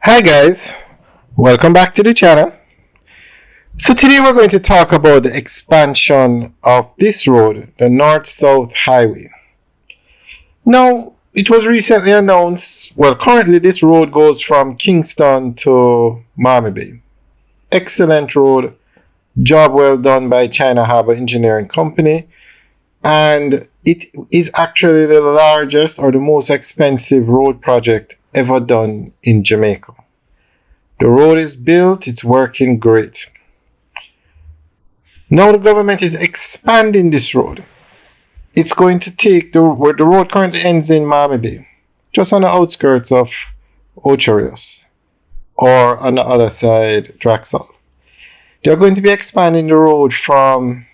Hi guys, welcome back to the channel. So today we're going to talk about the expansion of this road, the North South Highway. Now, it was recently announced, currently this road goes from Kingston to Miami Bay. Excellent road, job well done by China Harbour Engineering Company, and it is actually the largest or the most expensive road project ever done in Jamaica. The road is built, it's working great. Now the government is expanding this road. It's going to take where the road currently ends in Miami Bay, just on the outskirts of Ocherios, or on the other side, Draxall. They're going to be expanding the road from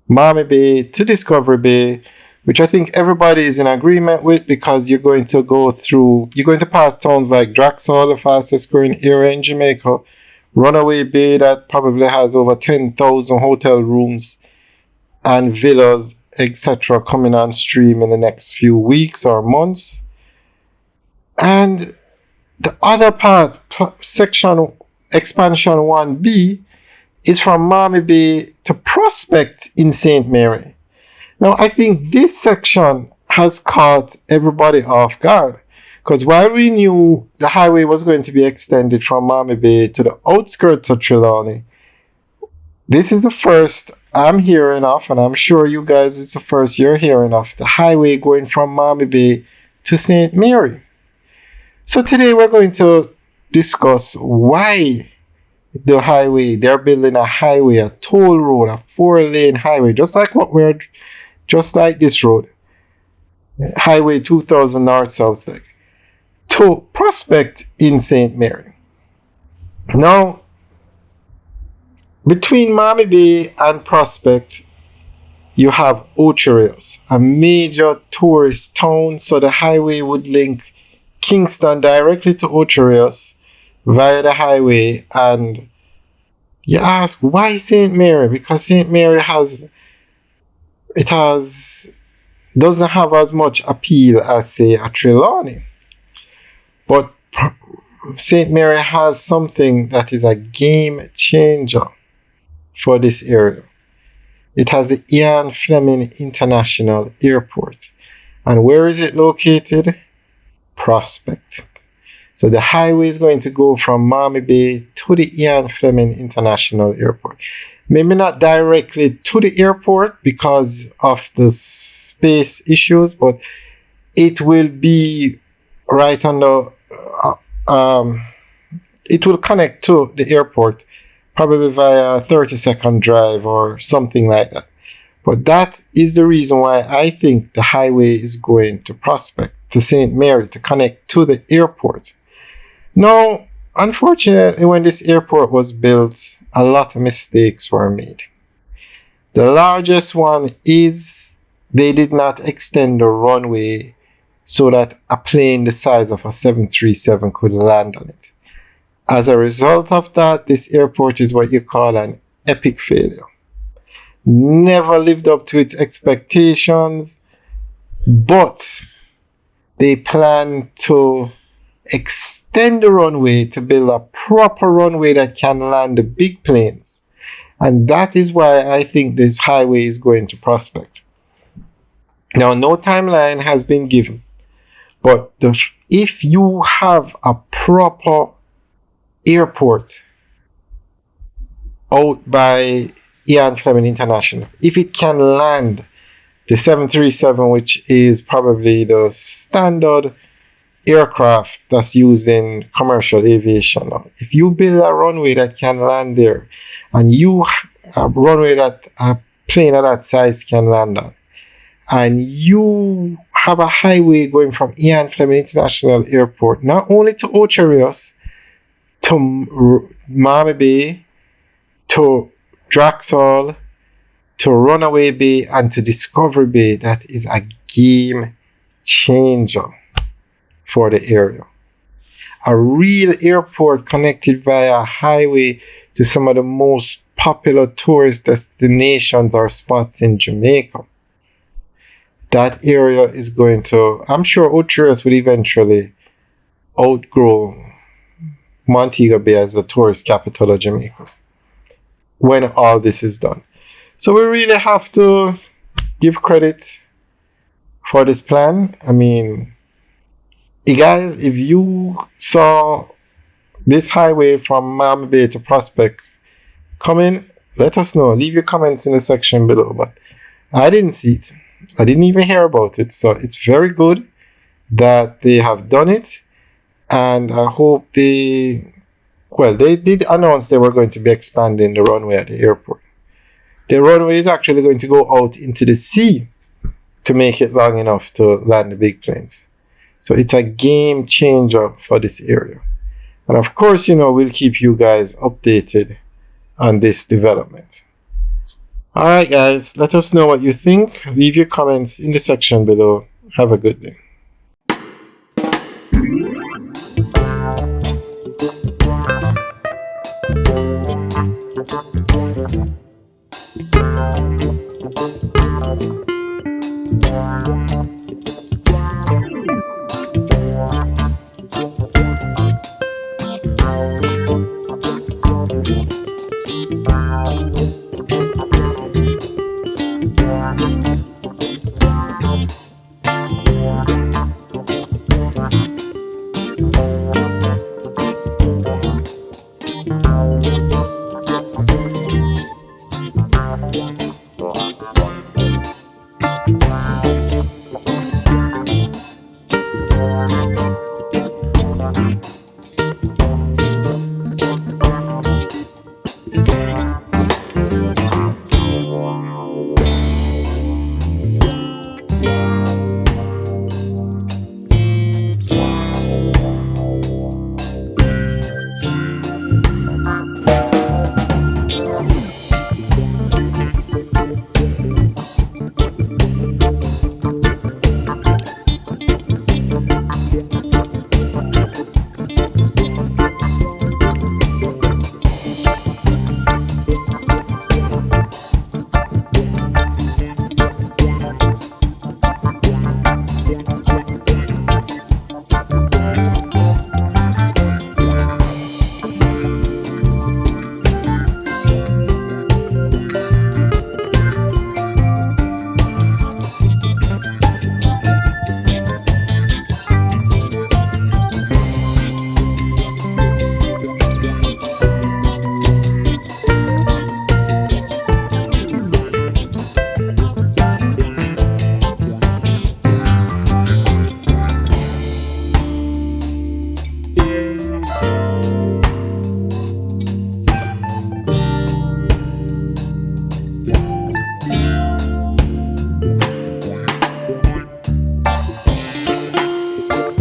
Miami Bay to Discovery Bay, which I think everybody is in agreement with because you're going to pass towns like Draxall, the fastest growing area in Jamaica, Runaway Bay that probably has over 10,000 hotel rooms and villas, etc., coming on stream in the next few weeks or months. And the other part, section expansion 1B, is from Miami Bay to Prospect in St. Mary. Now, I think this section has caught everybody off guard because while we knew the highway was going to be extended from Miami Bay to the outskirts of Trelawney, this is the first I'm hearing of, and I'm sure you guys, it's the first you're hearing of, the highway going from Miami Bay to St. Mary. So today we're going to discuss why they're building a highway, a toll road, a 4-lane highway, just like this road, Highway 2000 North South Leg, to Prospect in St. Mary. Now, between Miami Bay and Prospect, you have Ocherios, a major tourist town, so the highway would link Kingston directly to Ocherios via the highway. And you ask, why St. Mary? Because St. Mary doesn't have as much appeal as, say, a Trelawney. But St. Mary has something that is a game changer for this area. It has the Ian Fleming International Airport. And where is it located? Prospect. So the highway is going to go from Miami Bay to the Ian Fleming International Airport. Maybe not directly to the airport because of the space issues, but it will be right on it will connect to the airport probably via a 30-second drive or something like that. But that is the reason why I think the highway is going to Prospect, to St. Mary, to connect to the airport. Now, unfortunately, when this airport was built, a lot of mistakes were made. The largest one is they did not extend the runway so that a plane the size of a 737 could land on it. As a result of that, this airport is what you call an epic failure. Never lived up to its expectations, but they plan to extend the runway to build a proper runway that can land the big planes. And that is why I think this highway is going to Prospect. Now, no timeline has been given, but if you have a proper airport out by Ian Fleming International, if it can land the 737, which is probably the standard aircraft that's used in commercial aviation, if you build a runway that can land there, and a runway that a plane of that size can land on, and you have a highway going from Ian Fleming International Airport not only to Ocherios, to Miami Bay, to Draxall, to Runaway Bay, and to Discovery Bay, that is a game changer for the area. A real airport connected via highway to some of the most popular tourist destinations or spots in Jamaica. That area is going to, I'm sure Ocherios will eventually outgrow Montego Bay as the tourist capital of Jamaica when all this is done. So we really have to give credit for this plan. I mean, you guys, if you saw this highway from Miami Bay to Prospect coming, let us know. Leave your comments in the section below. But I didn't see it. I didn't even hear about it. So it's very good that they have done it. And I hope they did announce they were going to be expanding the runway at the airport. The runway is actually going to go out into the sea to make it long enough to land the big planes. So it's a game changer for this area. And of course, we'll keep you guys updated on this development. Alright guys, let us know what you think. Leave your comments in the section below. Have a good day.